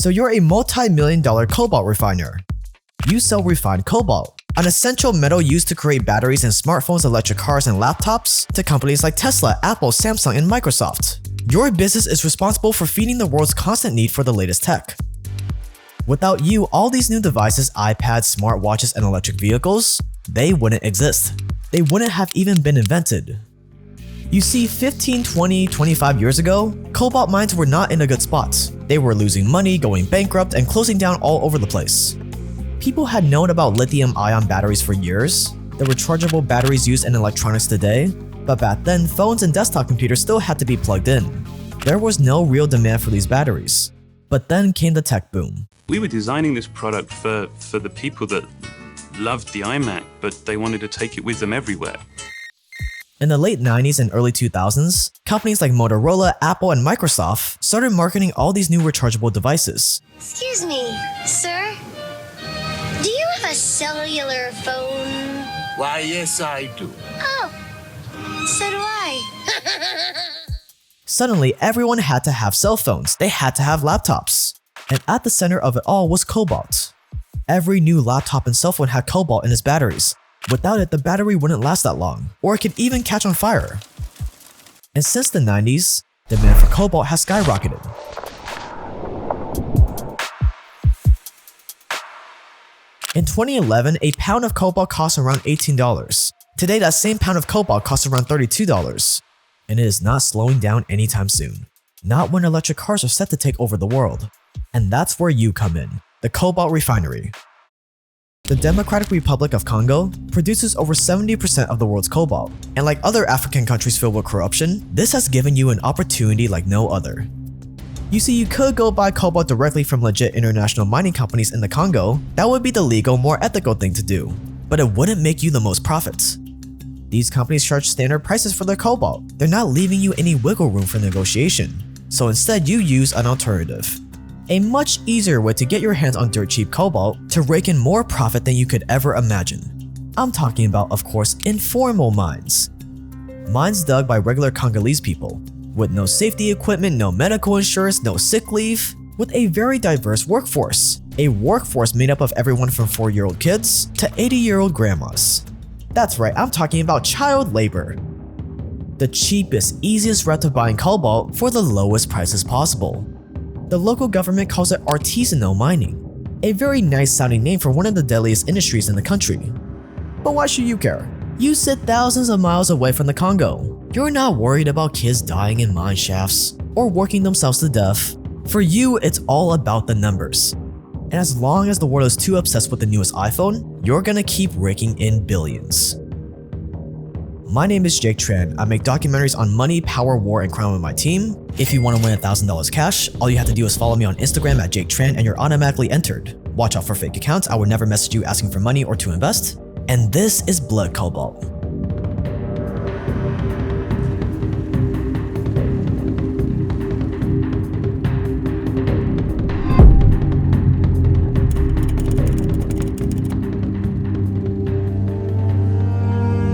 So you're a multi-million-dollar cobalt refiner. You sell refined cobalt, an essential metal used to create batteries in smartphones, electric cars, and laptops, to companies like Tesla, Apple, Samsung, and Microsoft. Your business is responsible for feeding the world's constant need for the latest tech. Without you, all these new devices, iPads, smartwatches, and electric vehicles, they wouldn't exist. They wouldn't have even been invented. You see, 15, 20, 25 years ago, cobalt mines were not in a good spot. They were losing money, going bankrupt, and closing down all over the place. People had known about lithium-ion batteries for years, the rechargeable batteries used in electronics today, but back then, phones and desktop computers still had to be plugged in. There was no real demand for these batteries. But then came the tech boom. We were designing this product for the people that loved the iMac, but they wanted to take it with them everywhere. In the late 90s and early 2000s, companies like Motorola, Apple, and Microsoft started marketing all these new rechargeable devices. Excuse me, sir? Do you have a cellular phone? Why, yes, I do. Oh, so do I. Suddenly, everyone had to have cell phones. They had to have laptops. And at the center of it all was cobalt. Every new laptop and cell phone had cobalt in its batteries. Without it, the battery wouldn't last that long, or it could even catch on fire. And since the 90s, demand for cobalt has skyrocketed. In 2011, a pound of cobalt cost around $18. Today, that same pound of cobalt costs around $32. And it is not slowing down anytime soon. Not when electric cars are set to take over the world. And that's where you come in, the cobalt refinery. The Democratic Republic of Congo produces over 70% of the world's cobalt. And like other African countries filled with corruption, this has given you an opportunity like no other. You see, you could go buy cobalt directly from legit international mining companies in the Congo. That would be the legal, more ethical thing to do. But it wouldn't make you the most profits. These companies charge standard prices for their cobalt. They're not leaving you any wiggle room for negotiation. So instead, you use an alternative. A much easier way to get your hands on dirt cheap cobalt to rake in more profit than you could ever imagine. I'm talking about, of course, informal mines. Mines dug by regular Congolese people, with no safety equipment, no medical insurance, no sick leave, with a very diverse workforce. A workforce made up of everyone from 4-year-old kids to 80-year-old grandmas. That's right, I'm talking about child labor. The cheapest, easiest route to buying cobalt for the lowest prices possible. The local government calls it artisanal mining, a very nice sounding name for one of the deadliest industries in the country. But why should you care? You sit thousands of miles away from the Congo. You're not worried about kids dying in mine shafts or working themselves to death. For you, it's all about the numbers. And as long as the world is too obsessed with the newest iPhone, you're gonna keep raking in billions. My name is Jake Tran. I make documentaries on money, power, war, and crime with my team. If you want to win $1,000 cash, all you have to do is follow me on Instagram at Jake Tran and you're automatically entered. Watch out for fake accounts. I would never message you asking for money or to invest. And this is Blood Cobalt.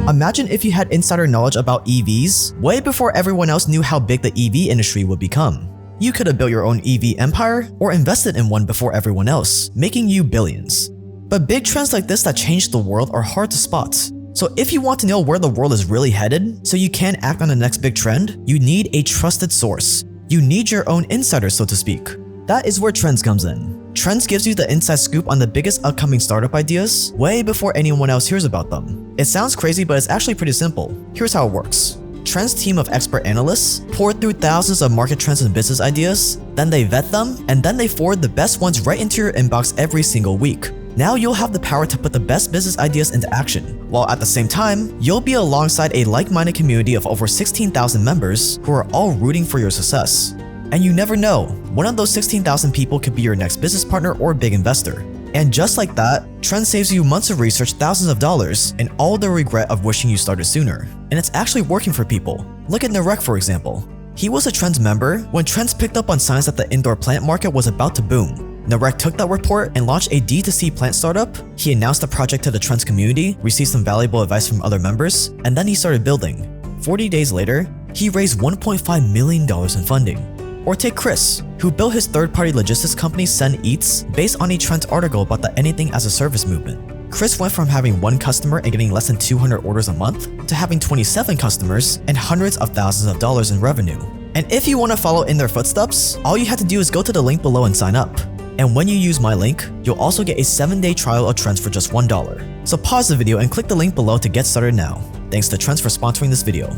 Imagine if you had insider knowledge about EVs way before everyone else knew how big the EV industry would become. You could have built your own EV empire or invested in one before everyone else, making you billions. But big trends like this that change the world are hard to spot. So if you want to know where the world is really headed, so you can act on the next big trend, you need a trusted source. You need your own insider, so to speak. That is where Trends comes in. Trends gives you the inside scoop on the biggest upcoming startup ideas way before anyone else hears about them. It sounds crazy, but it's actually pretty simple. Here's how it works. Trends team of expert analysts pour through thousands of market trends and business ideas, then they vet them, and then they forward the best ones right into your inbox every single week. Now you'll have the power to put the best business ideas into action, while at the same time, you'll be alongside a like-minded community of over 16,000 members who are all rooting for your success. And you never know, one of those 16,000 people could be your next business partner or big investor. And just like that, Trend saves you months of research, thousands of dollars, and all the regret of wishing you started sooner. And it's actually working for people. Look at Narek, for example. He was a Trends member when Trends picked up on signs that the indoor plant market was about to boom. Narek took that report and launched a D2C plant startup. He announced the project to the Trends community, received some valuable advice from other members, and then he started building. 40 days later, he raised $1.5 million in funding. Or take Chris, who built his third-party logistics company Send Eats based on a Trent article about the anything as a service movement. Chris went from having one customer and getting less than 200 orders a month to having 27 customers and hundreds of thousands of dollars in revenue. And if you want to follow in their footsteps, all you have to do is go to the link below and sign up. And when you use my link, you'll also get a 7-day trial of Trends for just $1. So pause the video and click the link below to get started now. Thanks to Trends for sponsoring this video.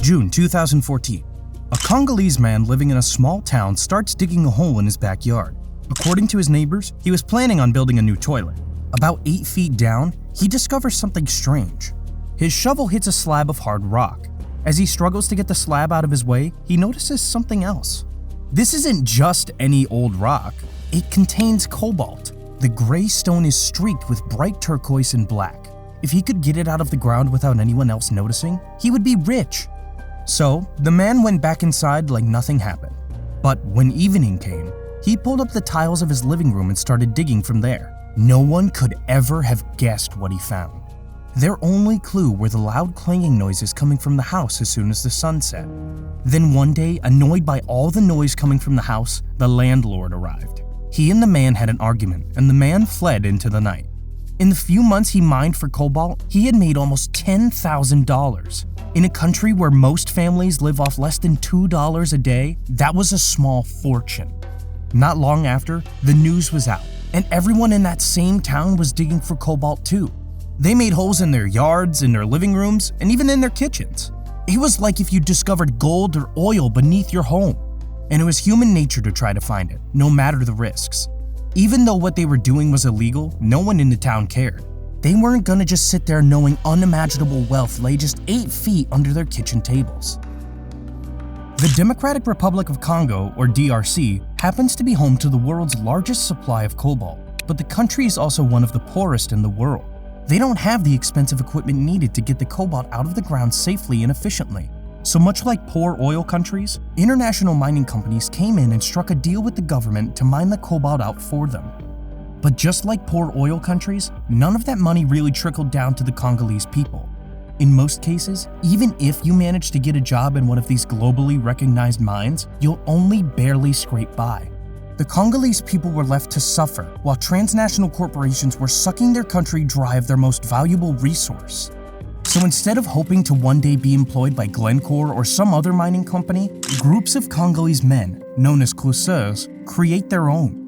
June 2014. A Congolese man living in a small town starts digging a hole in his backyard. According to his neighbors, he was planning on building a new toilet. About 8 feet down, he discovers something strange. His shovel hits a slab of hard rock. As he struggles to get the slab out of his way, he notices something else. This isn't just any old rock. It contains cobalt. The gray stone is streaked with bright turquoise and black. If he could get it out of the ground without anyone else noticing, he would be rich. So, the man went back inside like nothing happened. But when evening came, he pulled up the tiles of his living room and started digging from there. No one could ever have guessed what he found. Their only clue were the loud clanging noises coming from the house as soon as the sun set. Then one day, annoyed by all the noise coming from the house, the landlord arrived. He and the man had an argument, and the man fled into the night. In the few months he mined for cobalt, he had made almost $10,000. In a country where most families live off less than $2 a day, that was a small fortune. Not long after, the news was out, and everyone in that same town was digging for cobalt too. They made holes in their yards, in their living rooms, and even in their kitchens. It was like if you discovered gold or oil beneath your home. And it was human nature to try to find it, no matter the risks. Even though what they were doing was illegal, no one in the town cared. They weren't gonna just sit there knowing unimaginable wealth lay just 8 feet under their kitchen tables. The Democratic Republic of Congo, or DRC, happens to be home to the world's largest supply of cobalt, but the country is also one of the poorest in the world. They don't have the expensive equipment needed to get the cobalt out of the ground safely and efficiently. So much like poor oil countries, international mining companies came in and struck a deal with the government to mine the cobalt out for them. But just like poor oil countries, none of that money really trickled down to the Congolese people. In most cases, even if you manage to get a job in one of these globally recognized mines, you'll only barely scrape by. The Congolese people were left to suffer, while transnational corporations were sucking their country dry of their most valuable resource. So instead of hoping to one day be employed by Glencore or some other mining company, groups of Congolese men, known as cloueurs, create their own.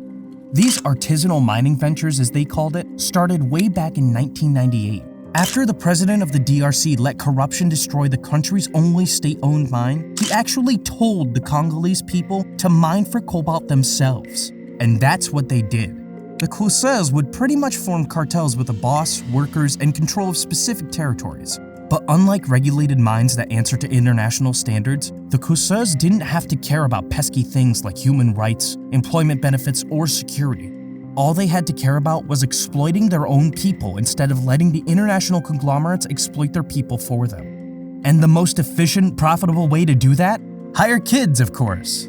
These artisanal mining ventures, as they called it, started way back in 1998. After the president of the DRC let corruption destroy the country's only state-owned mine, he actually told the Congolese people to mine for cobalt themselves. And that's what they did. The cloueurs would pretty much form cartels with a boss, workers, and control of specific territories. But unlike regulated mines that answer to international standards, the cloueurs didn't have to care about pesky things like human rights, employment benefits, or security. All they had to care about was exploiting their own people instead of letting the international conglomerates exploit their people for them. And the most efficient, profitable way to do that? Hire kids, of course.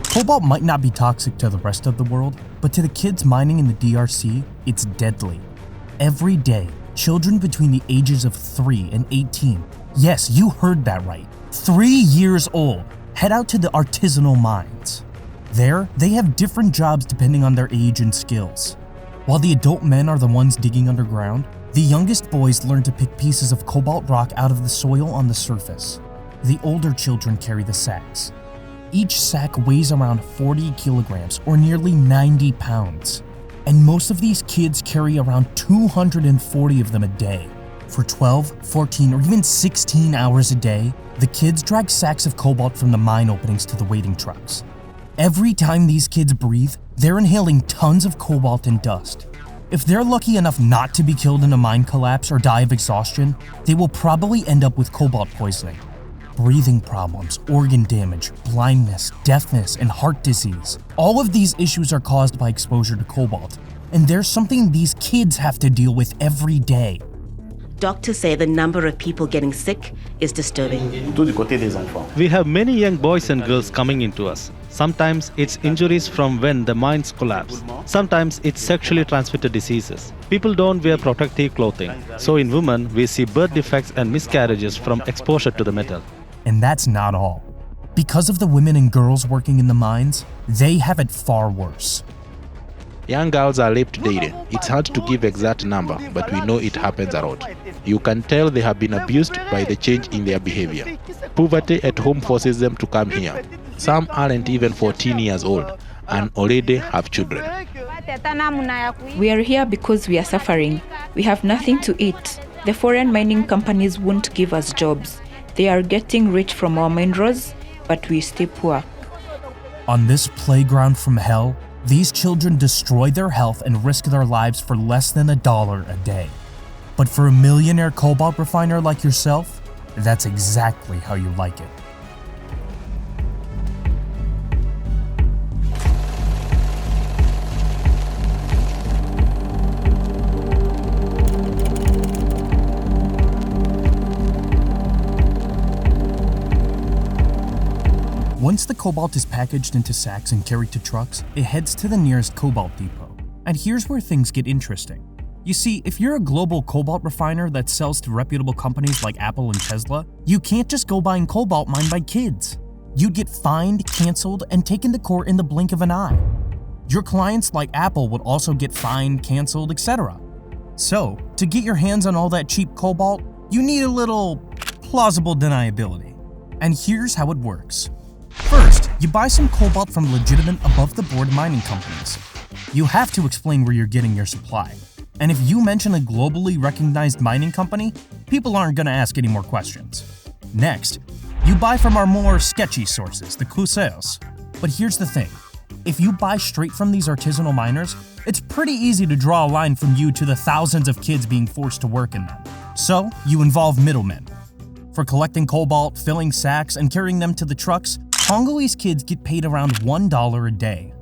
Cobalt might not be toxic to the rest of the world, but to the kids mining in the DRC, it's deadly. Every day, children between the ages of 3 and 18, yes, you heard that right, 3 years old, head out to the artisanal mines. There, they have different jobs depending on their age and skills. While the adult men are the ones digging underground, the youngest boys learn to pick pieces of cobalt rock out of the soil on the surface. The older children carry the sacks. Each sack weighs around 40 kilograms or nearly 90 pounds. And most of these kids carry around 240 of them a day. For 12, 14, or even 16 hours a day, the kids drag sacks of cobalt from the mine openings to the waiting trucks. Every time these kids breathe, they're inhaling tons of cobalt and dust. If they're lucky enough not to be killed in a mine collapse or die of exhaustion, they will probably end up with cobalt poisoning. breathing problems, organ damage, blindness, deafness, and heart disease. All of these issues are caused by exposure to cobalt, and there's something these kids have to deal with every day. Doctors say the number of people getting sick is disturbing. We have many young boys and girls coming into us. Sometimes it's injuries from when the mines collapse. Sometimes it's sexually transmitted diseases. People don't wear protective clothing. So in women, we see birth defects and miscarriages from exposure to the metal. And that's not all. Because of the women and girls working in the mines, they have it far worse. Young girls are raped daily. It's hard to give exact number, but we know it happens a lot. You can tell they have been abused by the change in their behavior. Poverty at home forces them to come here. Some aren't even 14 years old and already have children. We are here because we are suffering. We have nothing to eat. The foreign mining companies won't give us jobs. They are getting rich from our minerals, but we stay poor. On this playground from hell, these children destroy their health and risk their lives for less than $1 a day. But for a millionaire cobalt refiner like yourself, that's exactly how you like it. Once the cobalt is packaged into sacks and carried to trucks, it heads to the nearest cobalt depot. And here's where things get interesting. You see, if you're a global cobalt refiner that sells to reputable companies like Apple and Tesla, you can't just go buying cobalt mined by kids. You'd get fined, canceled, and taken to court in the blink of an eye. Your clients like Apple would also get fined, canceled, etc. So, to get your hands on all that cheap cobalt, you need a little plausible deniability. And here's how it works. First, you buy some cobalt from legitimate above-the-board mining companies. You have to explain where you're getting your supply. And if you mention a globally recognized mining company, people aren't going to ask any more questions. Next, you buy from our more sketchy sources, the cruceros. But here's the thing. If you buy straight from these artisanal miners, it's pretty easy to draw a line from you to the thousands of kids being forced to work in them. So, you involve middlemen. For collecting cobalt, filling sacks, and carrying them to the trucks, Congolese kids get paid around $1 a day.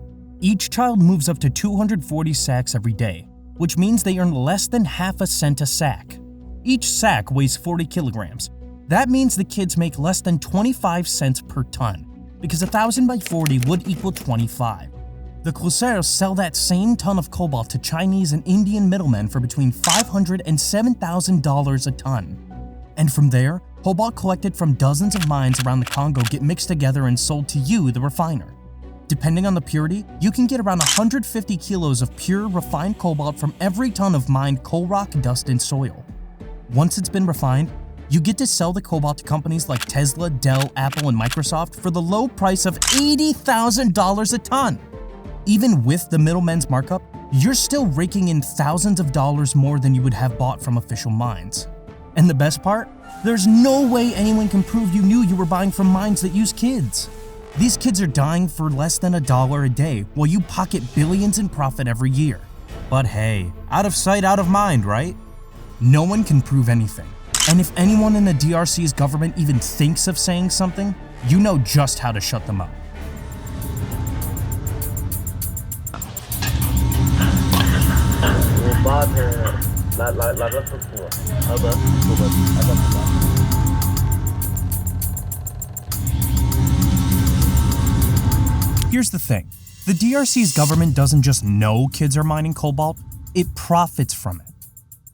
Each child moves up to 240 sacks every day, which means they earn less than half a cent a sack. Each sack weighs 40 kilograms. That means the kids make less than 25 cents per ton, because 1,000 by 40 would equal 25. The cruceros sell that same ton of cobalt to Chinese and Indian middlemen for between $500 and $7,000 a ton. And from there, cobalt collected from dozens of mines around the Congo get mixed together and sold to you, the refiner. Depending on the purity, you can get around 150 kilos of pure, refined cobalt from every ton of mined coal rock, dust, and soil. Once it's been refined, you get to sell the cobalt to companies like Tesla, Dell, Apple, and Microsoft for the low price of $80,000 a ton. Even with the middleman's markup, you're still raking in thousands of dollars more than you would have bought from official mines. And the best part? There's no way anyone can prove you knew you were buying from mines that use kids. These kids are dying for less than $1 a day, while you pocket billions in profit every year. But hey, out of sight, out of mind, right? No one can prove anything. And if anyone in the DRC's government even thinks of saying something, you know just how to shut them up. Here's the thing. The DRC's government doesn't just know kids are mining cobalt, it profits from it.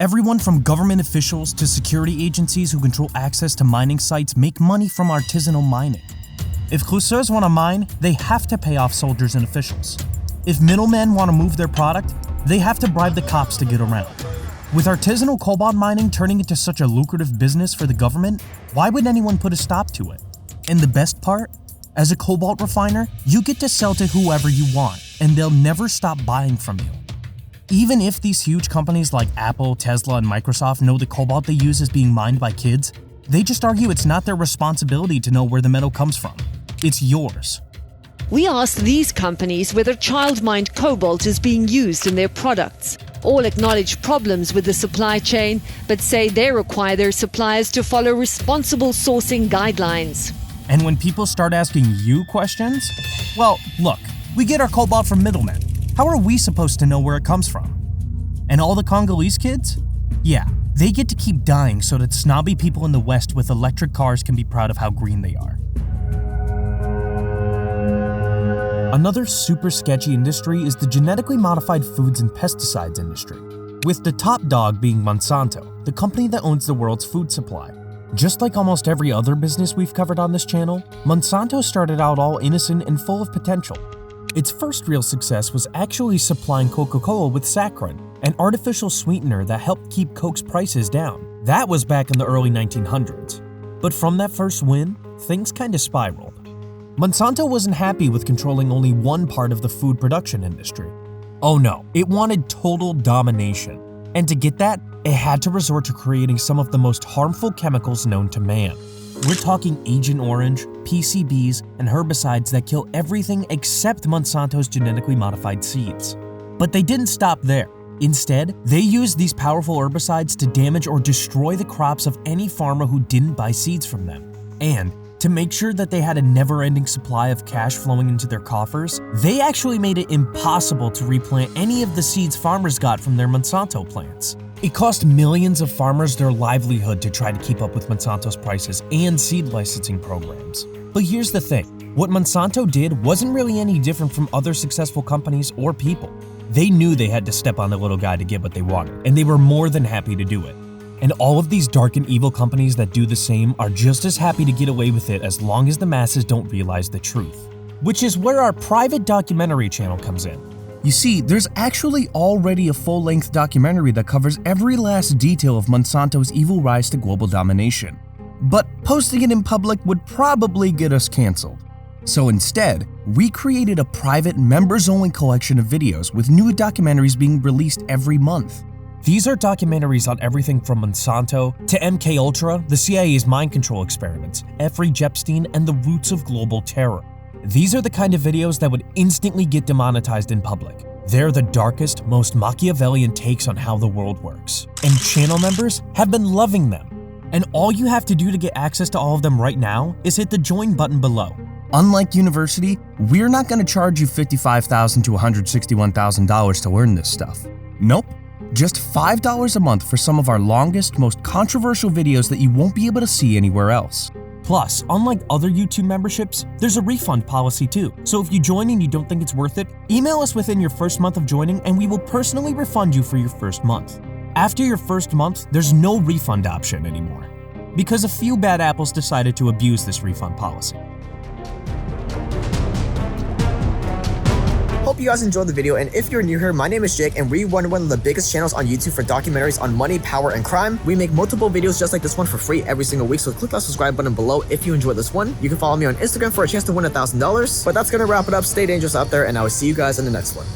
Everyone from government officials to security agencies who control access to mining sites make money from artisanal mining. If cruceros want to mine, they have to pay off soldiers and officials. If middlemen want to move their product, they have to bribe the cops to get around. With artisanal cobalt mining turning into such a lucrative business for the government, why would anyone put a stop to it? And the best part? As a cobalt refiner, you get to sell to whoever you want, and they'll never stop buying from you. Even if these huge companies like Apple, Tesla, and Microsoft know the cobalt they use is being mined by kids, they just argue it's not their responsibility to know where the metal comes from. It's yours. We asked these companies whether child-mined cobalt is being used in their products. All acknowledge problems with the supply chain, but say they require their suppliers to follow responsible sourcing guidelines. And when people start asking you questions, well, look, we get our cobalt from middlemen. How are we supposed to know where it comes from? And all the Congolese kids? Yeah, they get to keep dying so that snobby people in the West with electric cars can be proud of how green they are. Another super sketchy industry is the genetically modified foods and pesticides industry, with the top dog being Monsanto, the company that owns the world's food supply. Just like almost every other business we've covered on this channel, Monsanto started out all innocent and full of potential. Its first real success was actually supplying Coca-Cola with saccharin, an artificial sweetener that helped keep Coke's prices down. That was back in the early 1900s. But from that first win, things kinda spiraled. Monsanto wasn't happy with controlling only one part of the food production industry. Oh no, it wanted total domination. And to get that, it had to resort to creating some of the most harmful chemicals known to man. We're talking Agent Orange, PCBs, and herbicides that kill everything except Monsanto's genetically modified seeds. But they didn't stop there. Instead, they used these powerful herbicides to damage or destroy the crops of any farmer who didn't buy seeds from them. And to make sure that they had a never-ending supply of cash flowing into their coffers, they actually made it impossible to replant any of the seeds farmers got from their Monsanto plants. It cost millions of farmers their livelihood to try to keep up with Monsanto's prices and seed licensing programs. But here's the thing, what Monsanto did wasn't really any different from other successful companies or people. They knew they had to step on the little guy to get what they wanted, and they were more than happy to do it. And all of these dark and evil companies that do the same are just as happy to get away with it as long as the masses don't realize the truth. Which is where our private documentary channel comes in. You see, there's actually already a full-length documentary that covers every last detail of Monsanto's evil rise to global domination. But posting it in public would probably get us canceled. So instead, we created a private members-only collection of videos with new documentaries being released every month. These are documentaries on everything from Monsanto to MKUltra, the CIA's mind control experiments, Jeffrey Epstein, and the roots of global terror. These are the kind of videos that would instantly get demonetized in public. They're the darkest, most Machiavellian takes on how the world works. And channel members have been loving them. And all you have to do to get access to all of them right now is hit the join button below. Unlike university, we're not going to charge you $55,000 to $161,000 to learn this stuff. Nope. Just $5 a month for some of our longest, most controversial videos that you won't be able to see anywhere else. Plus, unlike other YouTube memberships, there's a refund policy too. So if you join and you don't think it's worth it, email us within your first month of joining and we will personally refund you for your first month. After your first month, there's no refund option anymore, because a few bad apples decided to abuse this refund policy. Hope you guys enjoyed the video, and if you're new here, my name is Jake and we run one of the biggest channels on YouTube for documentaries on money, power, and crime. We make multiple videos just like this one for free every single week, so click that subscribe button below if you enjoyed this one. You can follow me on Instagram for a chance to win $1,000. But that's gonna wrap it up. Stay dangerous out there, and I will see you guys in the next one.